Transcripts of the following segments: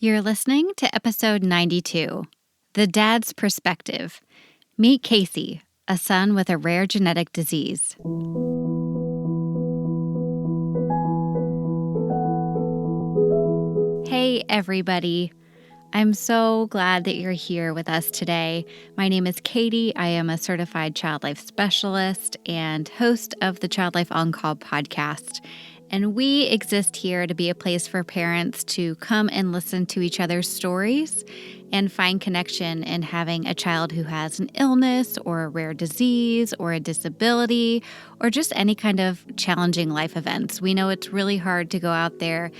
You're listening to episode 92, The Dad's Perspective. Meet Casey, a son with a rare genetic disease. Hey, everybody. I'm so glad that you're here with us today. My name is Katie. I am a certified child life specialist and host of the Child Life On Call podcast. And we exist here to be a place for parents to come and listen to each other's stories and find connection in having a child who has an illness or a rare disease or a disability or just any kind of challenging life events. We know it's really hard to go out there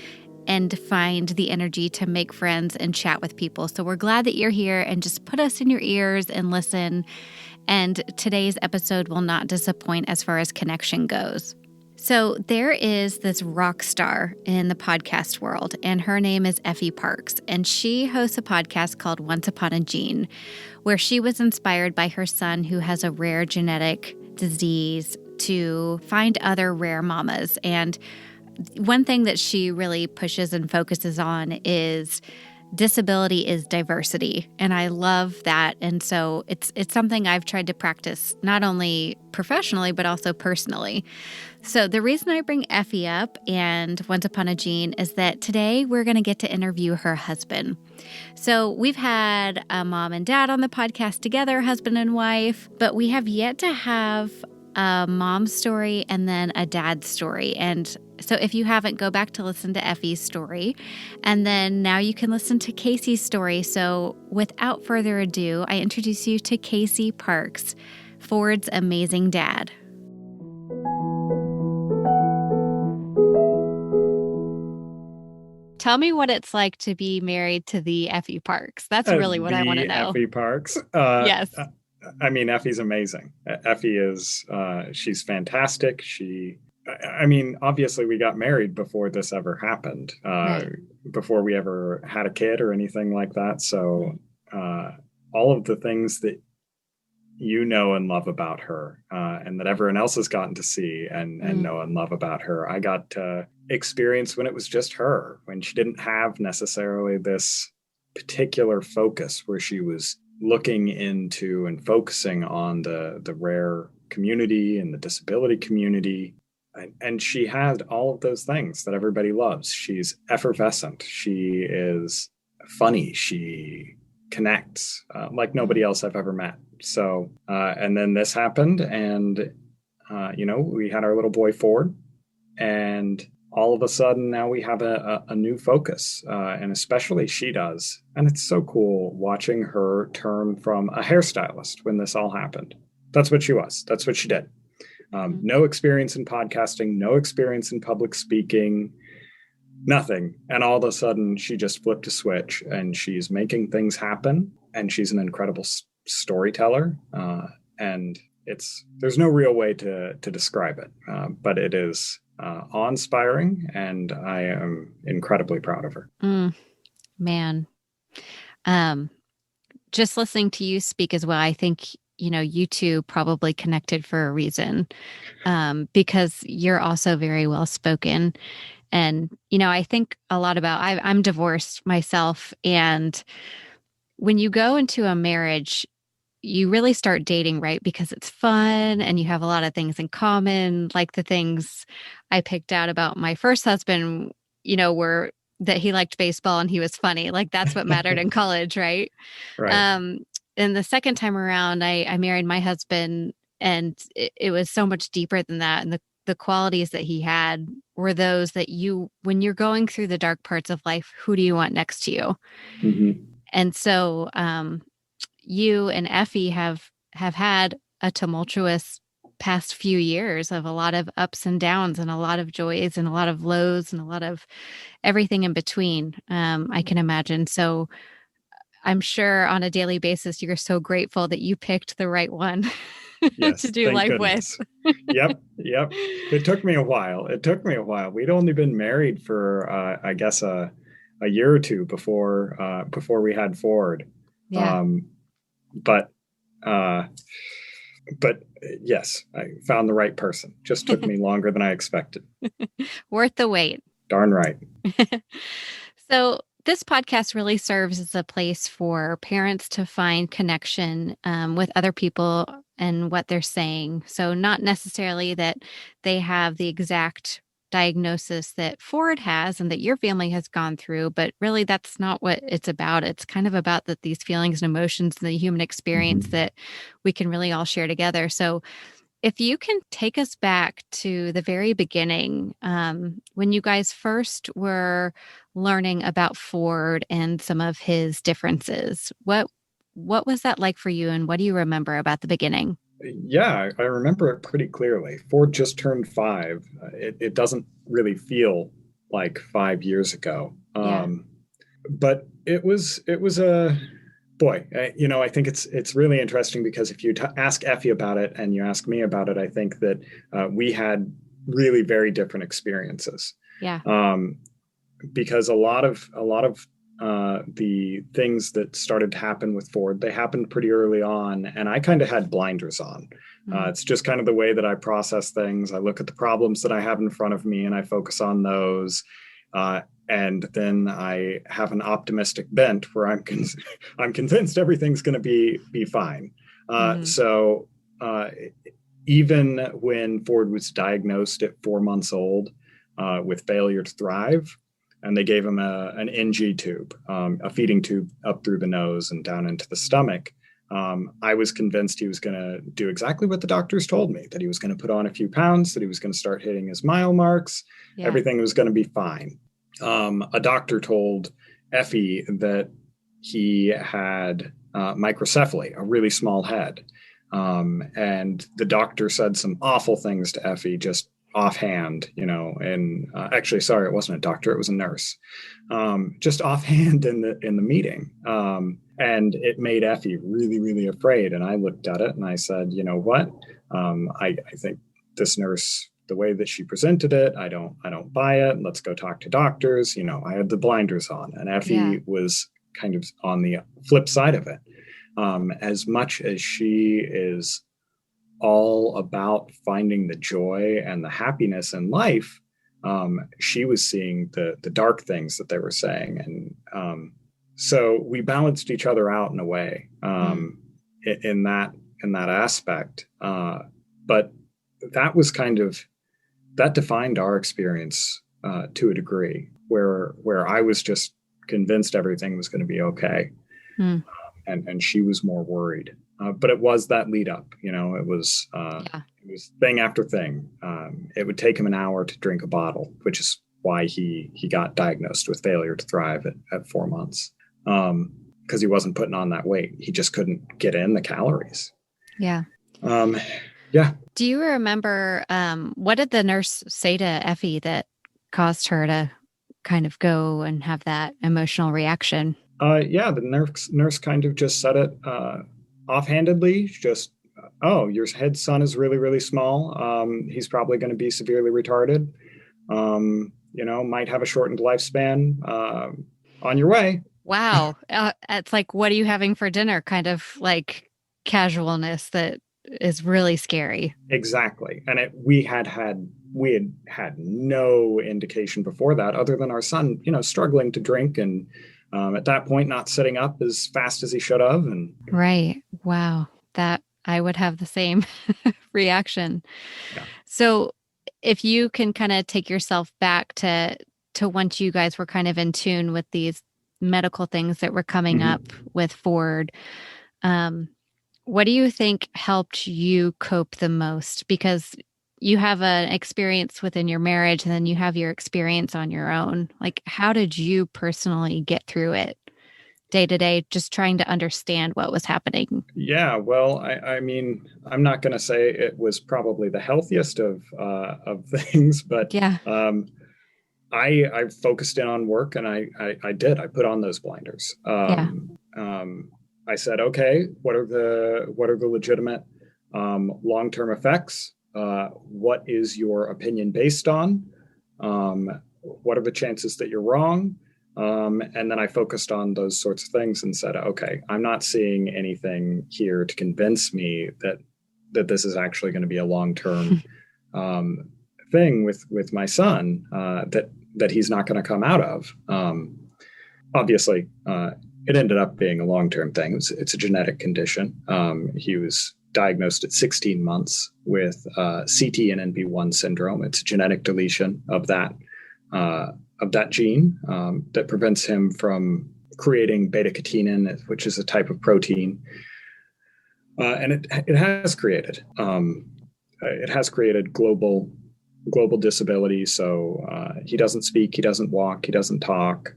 and find the energy to make friends and chat with people. So we're glad that you're here, and just put us in your ears and listen. And today's episode will not disappoint as far as connection goes. So there is this rock star in the podcast world, and her name is Effie Parks, and she hosts a podcast called Once Upon a Gene, where she was inspired by her son who has a rare genetic disease to find other rare mamas. And one thing that she really pushes and focuses on is disability is diversity. And I love that. And so it's something I've tried to practice not only professionally, but also personally. So the reason I bring Effie up and Once Upon a Gene is that today we're going to get to interview her husband. So we've had a mom and dad on the podcast together, husband and wife, but we have yet to have a mom's story and then a dad's story. And so if you haven't, go back to listen to Effie's story. And then now you can listen to Casey's story. So without further ado, I introduce you to Casey Parks, Ford's amazing dad. Tell me what it's like to be married to the Effie Parks. That's really what I want to know. Effie Parks. Yes. I mean, Effie's amazing. Effie is, she's fantastic. Obviously we got married before this ever happened, Right. before we ever had a kid or anything like that. So all of the things that you know and love about her, and that everyone else has gotten to see and know and love about her, I got to experience when it was just her, when she didn't have necessarily this particular focus where she was looking into and focusing on the rare community and the disability community. And she had all of those things that everybody loves. She's effervescent. She is funny. She connects like nobody else I've ever met. So, and then this happened, and, we had our little boy Ford, and all of a sudden now we have a new focus, and especially she does. And it's so cool watching her turn from a hairstylist when this all happened. That's what she was. That's what she did. No experience in podcasting, no experience in public speaking, nothing. And all of a sudden she just flipped a switch and she's making things happen. And she's an incredible storyteller. And there's no real way to describe it, but it is awe-inspiring, and I am incredibly proud of her. Man. Just listening to you speak as well, I think, you two probably connected for a reason, because you're also very well spoken. And, I think a lot about, I'm divorced myself. And when you go into a marriage, you really start dating, right? Because it's fun and you have a lot of things in common. Like the things I picked out about my first husband, were that he liked baseball and he was funny. Like that's what mattered in college, right? Right. And the second time around, I married my husband, and it was so much deeper than that. And the qualities that he had were those that when you're going through the dark parts of life, who do you want next to you? Mm-hmm. And so you and Effie have had a tumultuous past few years of a lot of ups and downs and a lot of joys and a lot of lows and a lot of everything in between, I can imagine. So I'm sure on a daily basis, you're so grateful that you picked the right one Yes, to do thank life goodness. with. Yep. It took me a while. We'd only been married for, I guess, a year or two before we had Ford. Yeah. But yes, I found the right person. Just took me longer than I expected. Worth the wait. Darn right. So This podcast really serves as a place for parents to find connection with other people and what they're saying. So, not necessarily that they have the exact diagnosis that Ford has and that your family has gone through, but really that's not what it's about. It's kind of about that these feelings and emotions and the human experience Mhm. that we can really all share together. So, if you can take us back to the very beginning, when you guys first were learning about Ford and some of his differences, what was that like for you, and what do you remember about the beginning? Yeah, I remember it pretty clearly. Ford just turned 5. It doesn't really feel like 5 years ago. Yeah, But it was a boy. I think it's really interesting because if you ask Effie about it and you ask me about it, I think that we had really very different experiences. yeah, Um, because a lot of the things that started to happen with Ford, they happened pretty early on, and I kind of had blinders on. mm, It's just kind of the way that I process things. I look at the problems that I have in front of me, and I focus on those. And then I have an optimistic bent where I'm convinced everything's going to be fine. hmm, So even when Ford was diagnosed at 4 months old with failure to thrive, and they gave him an NG tube, a feeding tube up through the nose and down into the stomach. I was convinced he was going to do exactly what the doctors told me, that he was going to put on a few pounds, that he was going to start hitting his mile marks, yeah, everything was going to be fine. A doctor told Effie that he had microcephaly, a really small head. And the doctor said some awful things to Effie, just offhand, and actually, sorry, it wasn't a doctor, it was a nurse, just offhand in the meeting, and it made Effie really, really afraid. And I looked at it and I said, you know what, I think this nurse, the way that she presented it, I don't buy it. Let's go talk to doctors. I had the blinders on, and yeah, Effie was kind of on the flip side of it. As much as she is all about finding the joy and the happiness in life, she was seeing the dark things that they were saying, and so we balanced each other out in a way, mm, in that aspect. But that was kind of that defined our experience to a degree, where I was just convinced everything was going to be okay, mm, and she was more worried. But it was that lead up, yeah. it was thing after thing. It would take him an hour to drink a bottle, which is why he got diagnosed with failure to thrive at 4 months, because he wasn't putting on that weight. He just couldn't get in the calories. Yeah. Um, yeah, Do you remember what did the nurse say to Effie that caused her to kind of go and have that emotional reaction? yeah. The nurse kind of just said it offhandedly, just, oh, your head son is really, really small. He's probably going to be severely retarded. Might have a shortened lifespan. On your way. Wow. It's like, what are you having for dinner? Kind of like casualness that is really scary. Exactly. And we had had no indication before that, other than our son, struggling to drink, and at that point not sitting up as fast as he should have. And Right. Wow. That I would have the same reaction. yeah. So if you can kind of take yourself back to once you guys were kind of in tune with these medical things that were coming up Hmm. with Ford, um, what do you think helped you cope the most? Because you have an experience within your marriage and then you have your experience on your own. Like, how did you personally get through it day to day, just trying to understand what was happening? Yeah, well, I mean, I'm not going to say it was probably the healthiest of things, but Yeah. um, I focused in on work, and I did. I put on those blinders. Yeah. I said, okay, what are the legitimate long-term effects? What is your opinion based on? What are the chances that you're wrong? And then I focused on those sorts of things and said, okay, I'm not seeing anything here to convince me that this is actually going to be a long-term um, thing with my son, that he's not going to come out of. obviously, it ended up being a long-term thing. It's a genetic condition. He was diagnosed at 16 months with CTNNB1 syndrome. It's a genetic deletion of that gene that prevents him from creating beta-catenin, which is a type of protein. And it has created global disability. So he doesn't speak, he doesn't walk, he doesn't talk.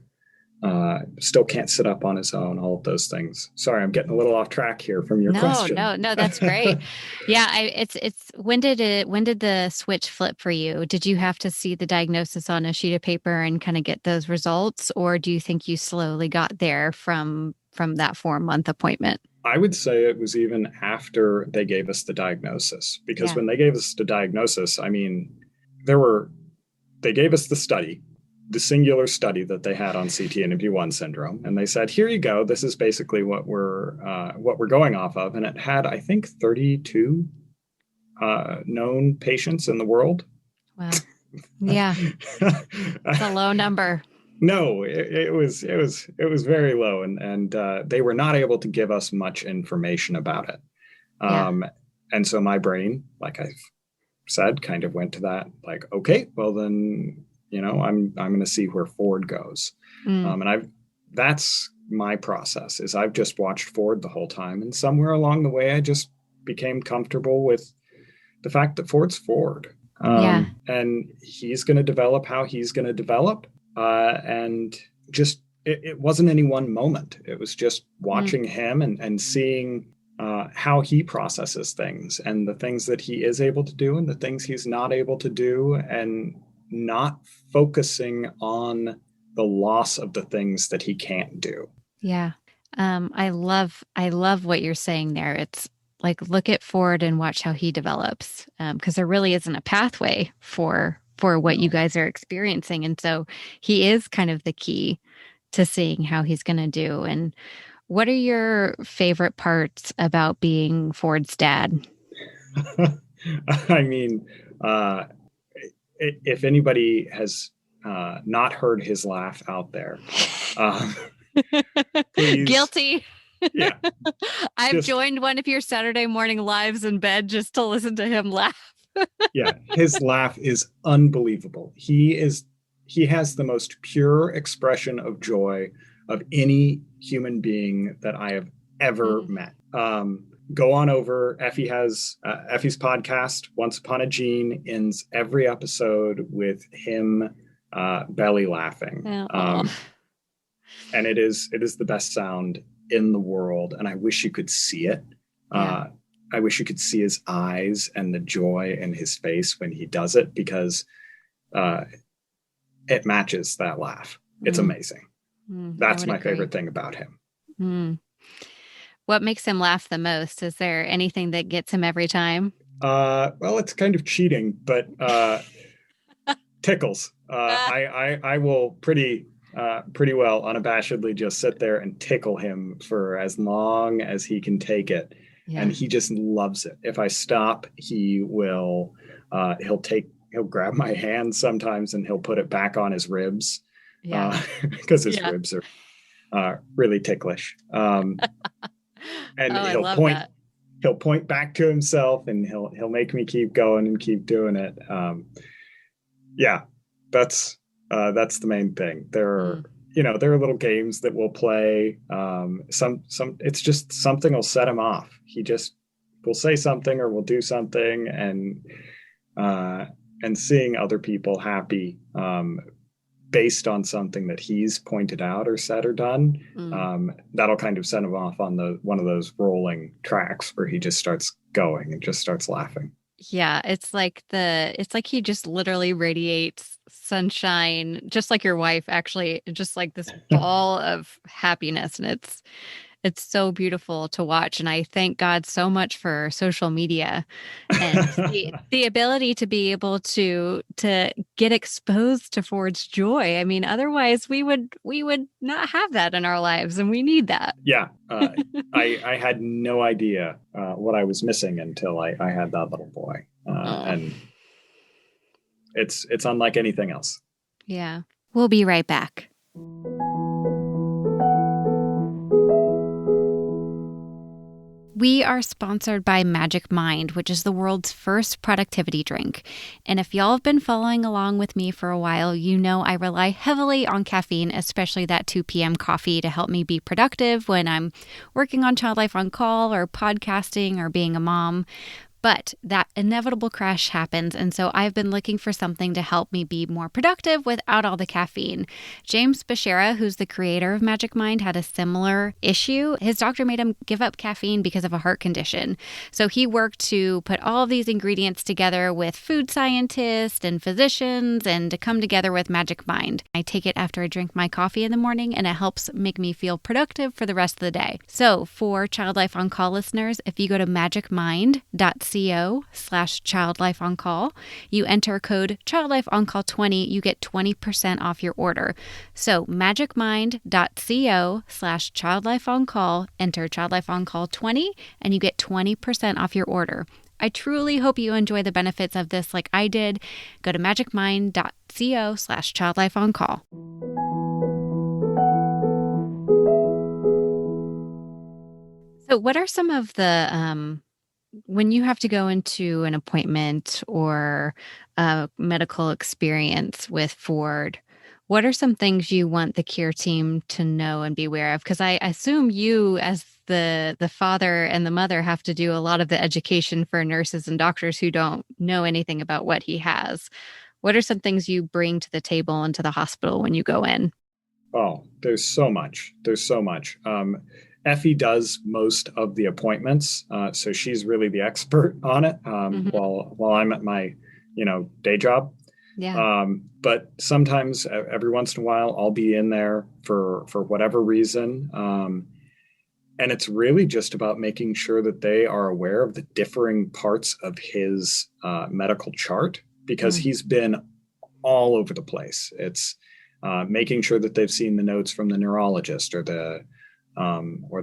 Still can't sit up on his own, all of those things. Sorry, I'm getting a little off track here from your question. No, that's great. Yeah, when did the switch flip for you? Did you have to see the diagnosis on a sheet of paper and kind of get those results, or do you think you slowly got there from that 4-month appointment? I would say it was even after they gave us the diagnosis, because when they gave us the diagnosis, I mean, they gave us the singular study that they had on CTNNB1 syndrome, and they said, "Here you go. This is basically what we're going off of." And it had, I think, 32 known patients in the world. Wow, yeah, it's a low number. No, it was very low, and they were not able to give us much information about it. And so my brain, like I said, kind of went to that, like, okay, well then, I'm going to see where Ford goes. And that's my process. Is I've just watched Ford the whole time, and somewhere along the way, I just became comfortable with the fact that Ford's Ford, and he's going to develop how he's going to develop. And just it wasn't any one moment. It was just watching him and seeing how he processes things, and the things that he is able to do and the things he's not able to do, and not focusing on the loss of the things that he can't do. Yeah. I love what you're saying there. It's like, look at Ford and watch how he develops. Because there really isn't a pathway for what you guys are experiencing. And so he is kind of the key to seeing how he's going to do. And what are your favorite parts about being Ford's dad? I mean, if anybody has not heard his laugh out there, please. Guilty. Yeah. I've joined one of your Saturday morning lives in bed just to listen to him laugh. Yeah, his laugh is unbelievable. He has the most pure expression of joy of any human being that I have ever met. Go on over. Effie has Effie's podcast, Once Upon a Gene, ends every episode with him belly laughing. And it is the best sound in the world. And I wish you could see it. I wish you could see his eyes and the joy in his face when he does it, because it matches that laugh. It's amazing. That's my favorite thing about him. What makes him laugh the most? Is there anything that gets him every time? Well, it's kind of cheating, but tickles. I will pretty well unabashedly just sit there and tickle him for as long as he can take it. Yeah. And he just loves it. If I stop, he will, he'll grab my hand sometimes and he'll put it back on his ribs. Because his ribs are really ticklish. And he'll point back to himself, and he'll make me keep going and keep doing it. That's the main thing. There are little games that we'll play. It's just something will set him off. He just will say something or will do something, and seeing other people happy based on something that he's pointed out or said or done, that'll kind of send him off on one of those rolling tracks where he just starts going and just starts laughing. Yeah, it's like he just literally radiates sunshine, just like your wife, actually, just like this ball of happiness. And it's so beautiful to watch. And I thank God so much for social media and the ability to be able to get exposed to Ford's joy. I mean, otherwise we would not have that in our lives, and we need that. Yeah. I had no idea what I was missing until I had that little boy. And it's unlike anything else. Yeah. We'll be right back. We are sponsored by Magic Mind, which is the world's first productivity drink. And if y'all have been following along with me for a while, you know I rely heavily on caffeine, especially that 2 p.m. coffee, to help me be productive when I'm working on Child Life on Call or podcasting or being a mom. But that inevitable crash happens, and so I've been looking for something to help me be more productive without all the caffeine. James Bashara, who's the creator of Magic Mind, had a similar issue. His doctor made him give up caffeine because of a heart condition. So he worked to put all of these ingredients together with food scientists and physicians and to come together with Magic Mind. I take it after I drink my coffee in the morning, and it helps make me feel productive for the rest of the day. So for Child Life on Call listeners, if you go to magicmind.co/childlifeoncall. You enter code childlifeoncall20, you get 20% off your order. So magicmind.co/childlifeoncall, enter childlifeoncall20, and you get 20% off your order. I truly hope you enjoy the benefits of this like I did. Go to magicmind.co/childlifeoncall. So what are some of the when you have to go into an appointment or a medical experience with Ford, what are some things you want the care team to know and be aware of? Because I assume you, as the father and the mother, have to do a lot of the education for nurses and doctors who don't know anything about what he has. What are some things you bring to the table and to the hospital when you go in? Oh, there's so much. There's so much. Effie does most of the appointments, so she's really the expert on it. While I'm at my, day job. Yeah. But sometimes, every once in a while, I'll be in there for whatever reason, and it's really just about making sure that they are aware of the differing parts of his medical chart, because he's been all over the place. It's making sure that they've seen the notes from the neurologist or the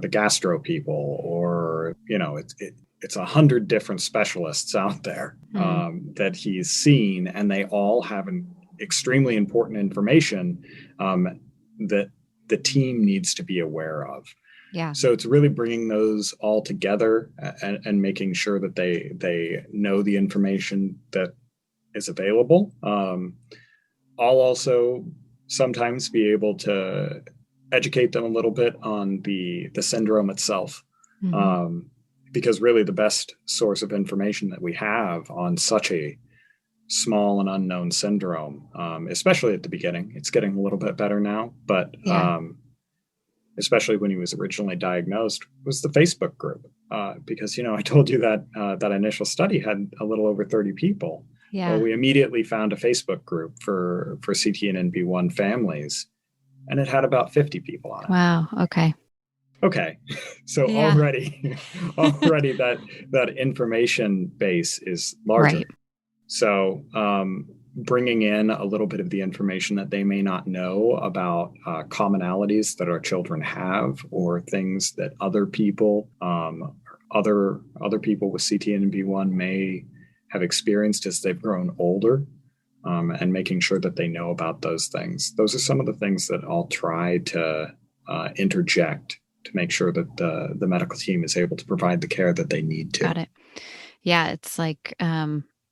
gastro people, or it's 100 different specialists out there that he's seen, and they all have an extremely important information that the team needs to be aware of. Yeah. So it's really bringing those all together and making sure that they know the information that is available. I'll also sometimes be able to educate them a little bit on the syndrome itself, because really the best source of information that we have on such a small and unknown syndrome, especially at the beginning, it's getting a little bit better now, but especially when he was originally diagnosed, was the Facebook group, because I told you that that initial study had a little over 30 people. Yeah. Well, we immediately found a Facebook group for CTNNB1 families, and it had about 50 people on it. Wow. Okay. So already that information base is larger. Right. So bringing in a little bit of the information that they may not know about commonalities that our children have, or things that other people, other people with CTNNB1 may have experienced as they've grown older. And making sure that they know about those things. Those are some of the things that I'll try to interject to make sure that the medical team is able to provide the care that they need to. Got it. Yeah, it's like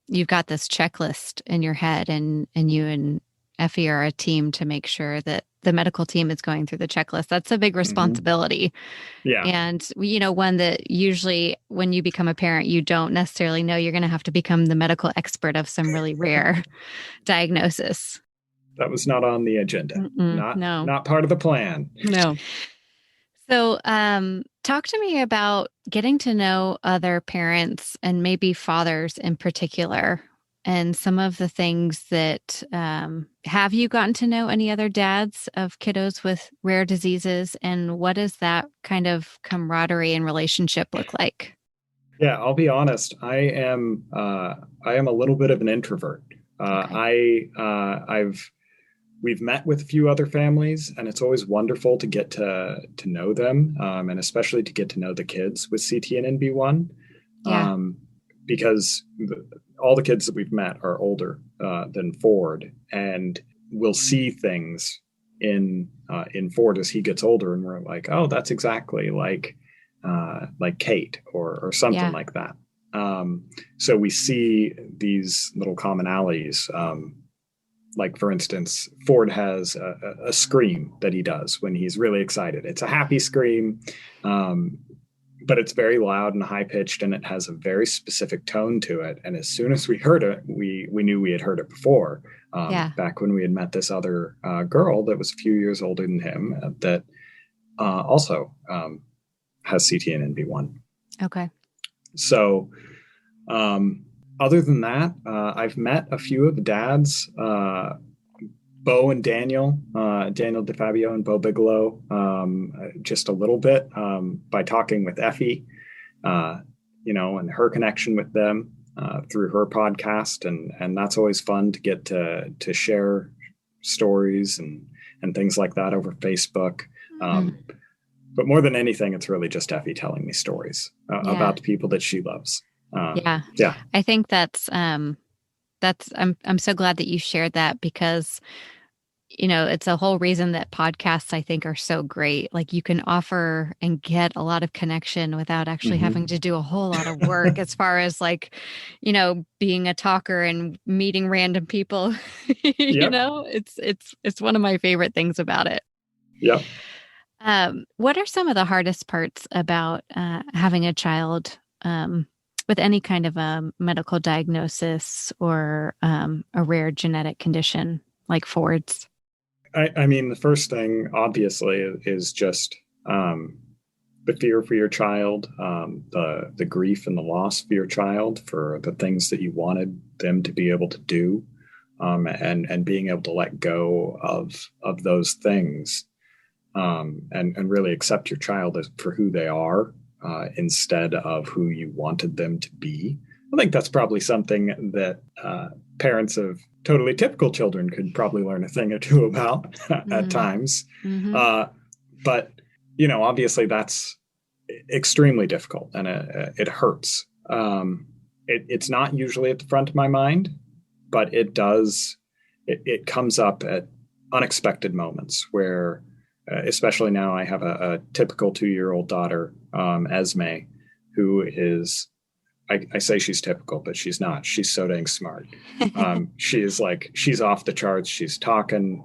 you've got this checklist in your head, and you and Effie are a team to make sure that the medical team is going through the checklist. That's a big responsibility. Yeah. And, one that usually when you become a parent, you don't necessarily know you're going to have to become the medical expert of some really rare diagnosis. That was not on the agenda. Not part of the plan. No. So, talk to me about getting to know other parents, and maybe fathers in particular, and some of the things that, have you gotten to know any other dads of kiddos with rare diseases, and what does that kind of camaraderie and relationship look like? Yeah, I'll be honest. I am a little bit of an introvert. We've met with a few other families, and it's always wonderful to get to know them, and especially to get to know the kids with CTNNB1, because all the kids that we've met are older than Ford, and we'll see things in Ford as he gets older, and we're like, oh, that's exactly like like Kate or something Yeah. like that. So we see these little commonalities. Like, for instance, Ford has a scream that he does when he's really excited. It's a happy scream, um, but it's very loud and high pitched, and it has a very specific tone to it. And as soon as we heard it, we knew we had heard it before. Yeah. Back when we had met this other girl that was a few years older than him, that also has CTNNB1. Okay. So, other than that, I've met a few of the dads, Bo and Daniel DeFabio and Bo Bigelow, just a little bit by talking with Effie, and her connection with them through her podcast, and that's always fun to get to share stories and things like that over Facebook. But more than anything, it's really just Effie telling me stories about the people that she loves. Yeah. Yeah. I think I'm so glad that you shared that, because it's a whole reason that podcasts, I think, are so great. Like, you can offer and get a lot of connection without actually having to do a whole lot of work as far as, like, being a talker and meeting random people. Yep. It's one of my favorite things about it. Yep. What are some of the hardest parts about having a child with any kind of a medical diagnosis or a rare genetic condition like Ford's? I mean, the first thing, obviously, is just the fear for your child, the grief and the loss for your child, for the things that you wanted them to be able to do, and being able to let go of those things, and really accept your child for who they are, instead of who you wanted them to be. I think that's probably something that parents of totally typical children could probably learn a thing or two about at times. But, obviously that's extremely difficult, and it hurts. It's not usually at the front of my mind, but it does. It comes up at unexpected moments where, especially now, I have a typical 2-year-old daughter, Esme, who is, I say she's typical, but she's not. She's so dang smart. She's off the charts. She's talking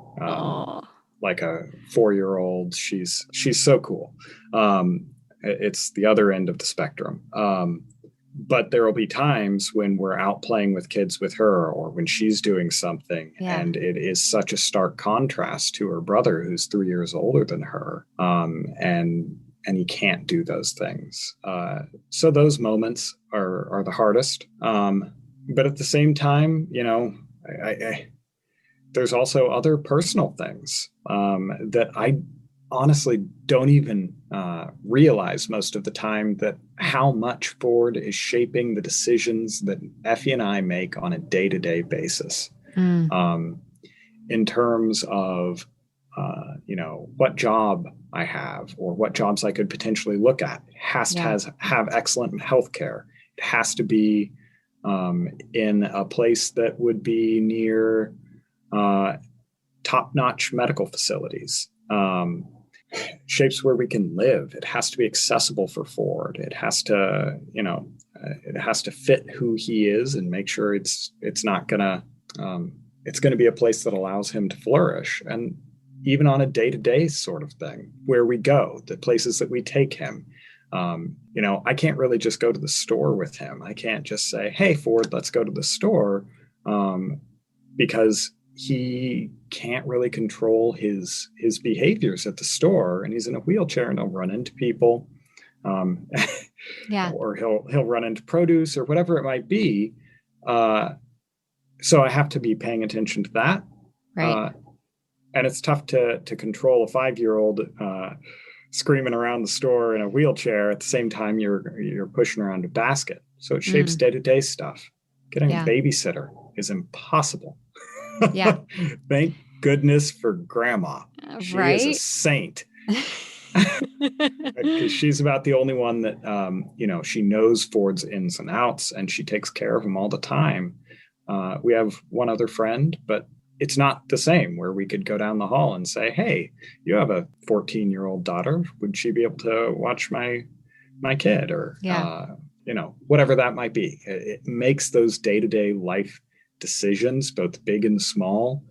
like a 4-year-old. She's so cool. It's the other end of the spectrum. But there will be times when we're out playing with kids with her, or when she's doing something, and it is such a stark contrast to her brother, who's 3 years older than her, and he can't do those things. So those moments are the hardest. But at the same time, there's also other personal things that I honestly don't even realize most of the time, that how much Ford is shaping the decisions that Effie and I make on a day-to-day basis. In terms of, what job I have, or what jobs I could potentially look at. It has to have excellent health care. It has to be in a place that would be near top-notch medical facilities. Shapes where we can live. It has to be accessible for Ford. It has to, it has to fit who he is, and make sure it's going to be a place that allows him to flourish. And even on a day-to-day sort of thing, where we go, the places that we take him. I can't really just go to the store with him. I can't just say, "Hey, Ford, let's go to the store," because he can't really control his behaviors at the store, and he's in a wheelchair, and he'll run into people, or he'll run into produce or whatever it might be. So I have to be paying attention to that. Right. And it's tough to control a 5-year-old screaming around the store in a wheelchair at the same time you're pushing around a basket. So it shapes day-to-day stuff. Getting a babysitter is impossible. Yeah. Thank goodness for Grandma. She is a saint. Because she's about the only one that, she knows Ford's ins and outs, and she takes care of him all the time. We have one other friend, but it's not the same, where we could go down the hall and say, "Hey, you have a 14-year-old daughter. Would she be able to watch my my kid, or Yeah. whatever that might be. It makes those day-to-day life decisions, both big and small,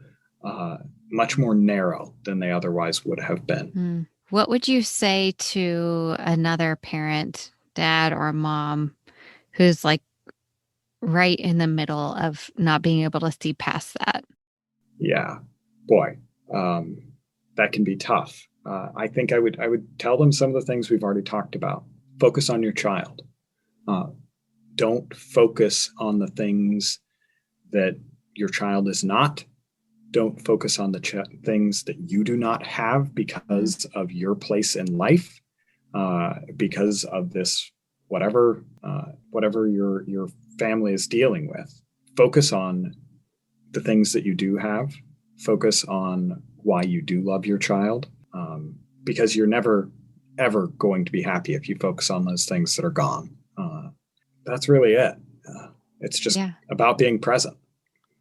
much more narrow than they otherwise would have been. What would you say to another parent, dad or mom, who's like right in the middle of not being able to see past that? Yeah, boy, that can be tough. I think I would tell them some of the things we've already talked about. Focus on your child. Uh, don't focus on the things that your child is not. Don't focus on the things that you do not have because of your place in life, because of this whatever your family is dealing with. Focus on the things that you do have. Focus on why you do love your child, because you're never ever going to be happy if you focus on those things that are gone. That's really it. It's just Yeah. about being present.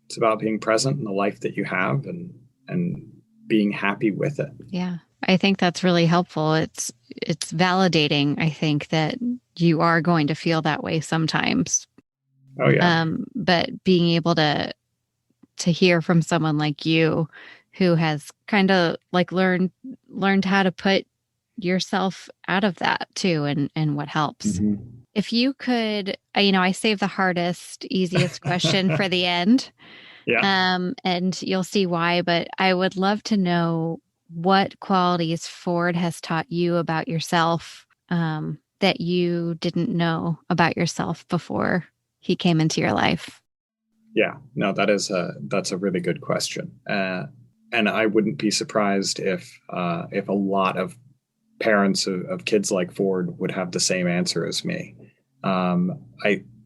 It's about being present in the life that you have, and being happy with it. Yeah. I think that's really helpful. It's validating, I think, that you are going to feel that way sometimes. Oh yeah. But being able to hear from someone like you who has kind of like learned how to put yourself out of that too, and what helps. Mm-hmm. If you could, I save the hardest, easiest question for the end. Yeah. And you'll see why, but I would love to know what qualities Ford has taught you about yourself, that you didn't know about yourself before he came into your life. Yeah. No, that's a really good question. And I wouldn't be surprised if a lot of parents of kids like Ford would have the same answer as me.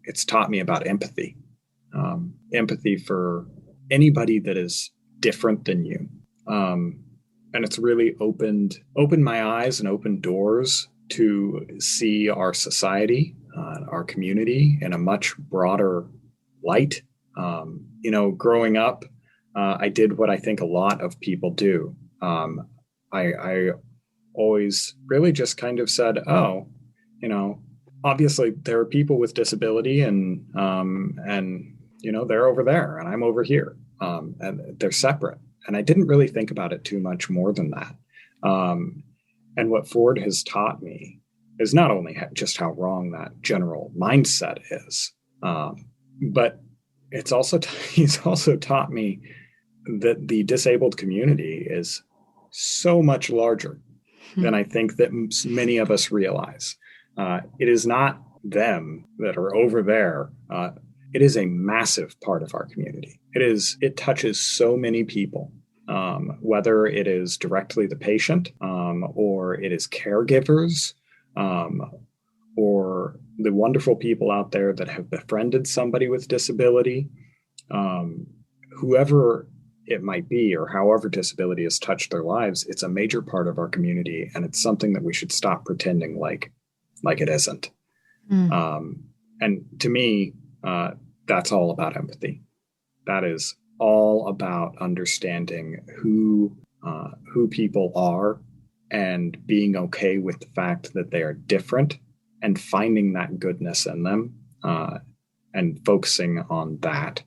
It's taught me about empathy, empathy for anybody that is different than you. And it's really opened my eyes and opened doors to see our society, our community in a much broader light. Growing up, I did what I think a lot of people do. I always really just kind of said, oh, obviously there are people with disability, and they're over there and I'm over here, and they're separate. And I didn't really think about it too much more than that. And what Ford has taught me is not only just how wrong that general mindset is, but he's also taught me that the disabled community is so much larger than I think that many of us realize. It is not them that are over there. It is a massive part of our community. It touches so many people, whether it is directly the patient, or it is caregivers, or the wonderful people out there that have befriended somebody with disability, whoever it might be, or however disability has touched their lives. It's a major part of our community, and it's something that we should stop pretending like it isn't. And to me, that's all about empathy. That is all about understanding who people are, and being okay with the fact that they are different, and finding that goodness in them, and focusing on that,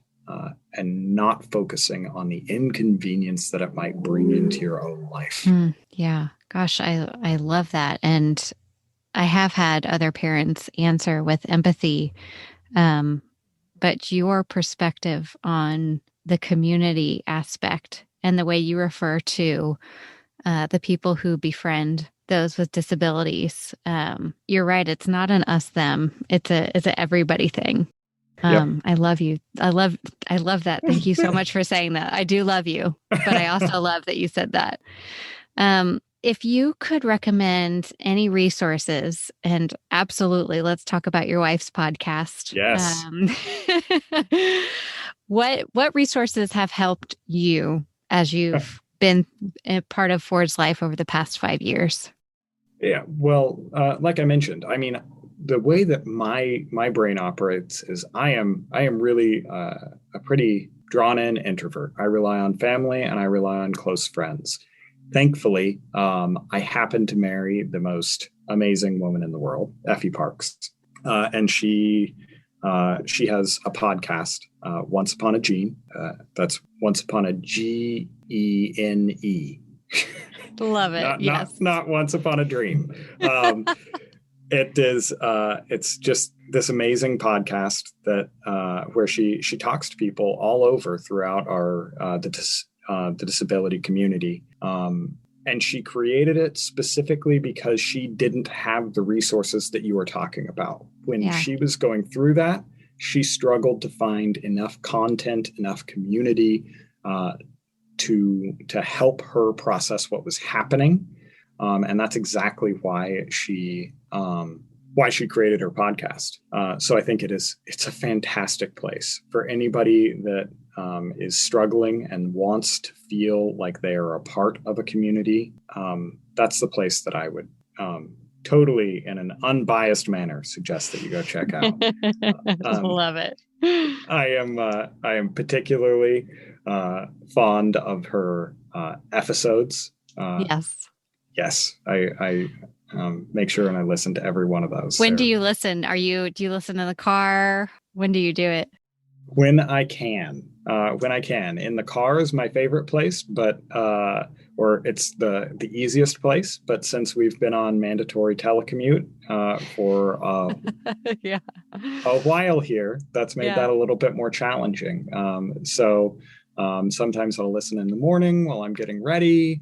and not focusing on the inconvenience that it might bring into your own life. Yeah. Gosh, I love that. And I have had other parents answer with empathy. But your perspective on the community aspect and the way you refer to the people who befriend those with disabilities, you're right. It's not an us them. It's a everybody thing. Yep. I love you. I love that. Thank you so much for saying that. I do love you, but I also love that you said that. If you could recommend any resources, and absolutely, let's talk about your wife's podcast. Yes. What resources have helped you as you've been a part of Ford's life over the past 5 years? Yeah. Well, like I mentioned, I mean, the way that my brain operates is I am really a pretty drawn in introvert. I rely on family and I rely on close friends. thankfully, I happened to marry the most amazing woman in the world, Effie Parks, and she has a podcast, Once Upon a Gene. That's Once Upon a Gene. Love it. Yes. Not Once Upon a Dream. It's just this amazing podcast that where she talks to people all over throughout the disability community. And she created it specifically because she didn't have the resources that you were talking about. When she was going through that, she struggled to find enough content, enough community to help her process what was happening. And that's exactly why she created her podcast. So I think it's a fantastic place for anybody that is struggling and wants to feel like they are a part of a community. That's the place that I would totally, in an unbiased manner, suggest that you go check out. Love it. I am particularly fond of her episodes. Yes, I make sure and I listen to every one of those. When do you listen? Do you listen in the car? When do you do it? When I can. In the car is my favorite place, but or it's the easiest place. But since we've been on mandatory telecommute for a while here, that's made that a little bit more challenging. So sometimes I'll listen in the morning while I'm getting ready.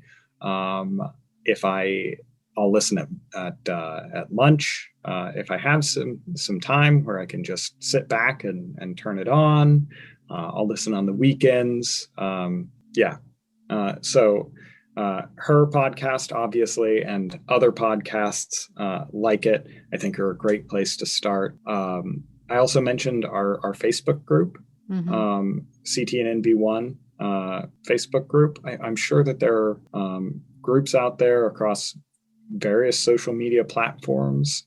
I'll listen at lunch if I have some time where I can just sit back and turn it on. I'll listen on the weekends. So her podcast, obviously, and other podcasts like it, I think are a great place to start. I also mentioned our Facebook group, CTNNB1 Facebook group. I'm sure that there are groups out there across various social media platforms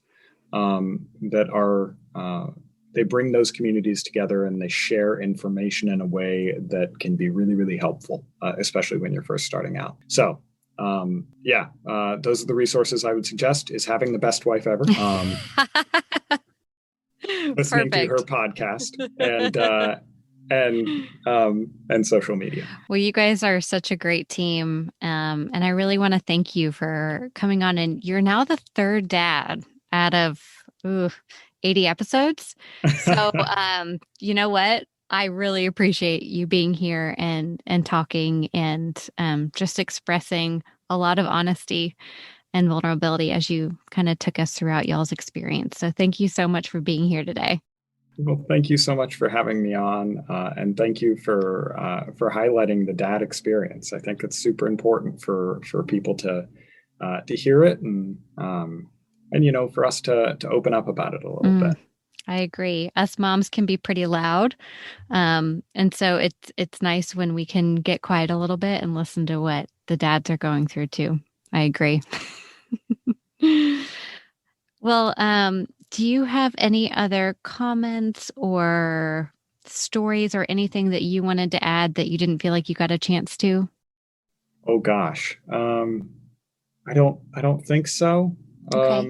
that are they bring those communities together and they share information in a way that can be really, really helpful, especially when you're first starting out. So those are the resources I would suggest, is having the best wife ever, listening to her podcast, and social media. Well, you guys are such a great team. And I really want to thank you for coming on. And you're now the third dad out of 80 episodes. So, you know what? I really appreciate you being here and talking and just expressing a lot of honesty and vulnerability as you kind of took us throughout y'all's experience. So thank you so much for being here today. Well, thank you so much for having me on, and thank you for highlighting the dad experience. I think it's super important for people to hear it, and for us to open up about it a little bit. I agree. Us moms can be pretty loud, and so it's nice when we can get quiet a little bit and listen to what the dads are going through too. I agree. Well, do you have any other comments or stories or anything that you wanted to add that you didn't feel like you got a chance to? Oh gosh. I don't think so. Okay.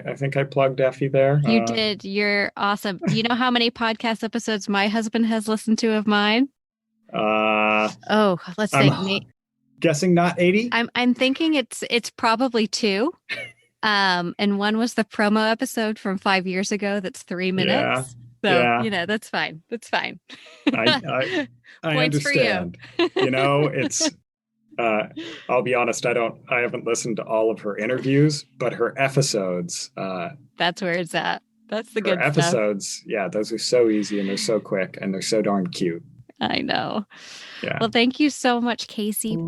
I think I plugged Effie there. You did. You're awesome. Do you know how many podcast episodes my husband has listened to of mine? Let's think. Guessing not 80? I'm thinking it's probably 2. And one was the promo episode from 5 years ago. That's 3 minutes. That's fine. That's fine. I Points understand. For you. It's, I'll be honest. I haven't listened to all of her interviews, but her episodes, that's where it's at. That's the good episodes. Stuff. Yeah. Those are so easy and they're so quick and they're so darn cute. I know. Yeah. Well, thank you so much, Casey.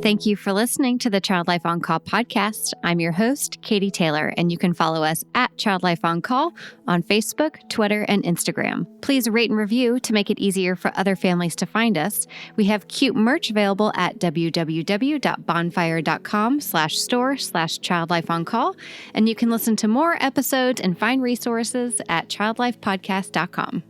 Thank you for listening to the Child Life On Call podcast. I'm your host, Katie Taylor, and you can follow us at Child Life On Call on Facebook, Twitter, and Instagram. Please rate and review to make it easier for other families to find us. We have cute merch available at www.bonfire.com/store/childlifeoncall, and you can listen to more episodes and find resources at childlifepodcast.com.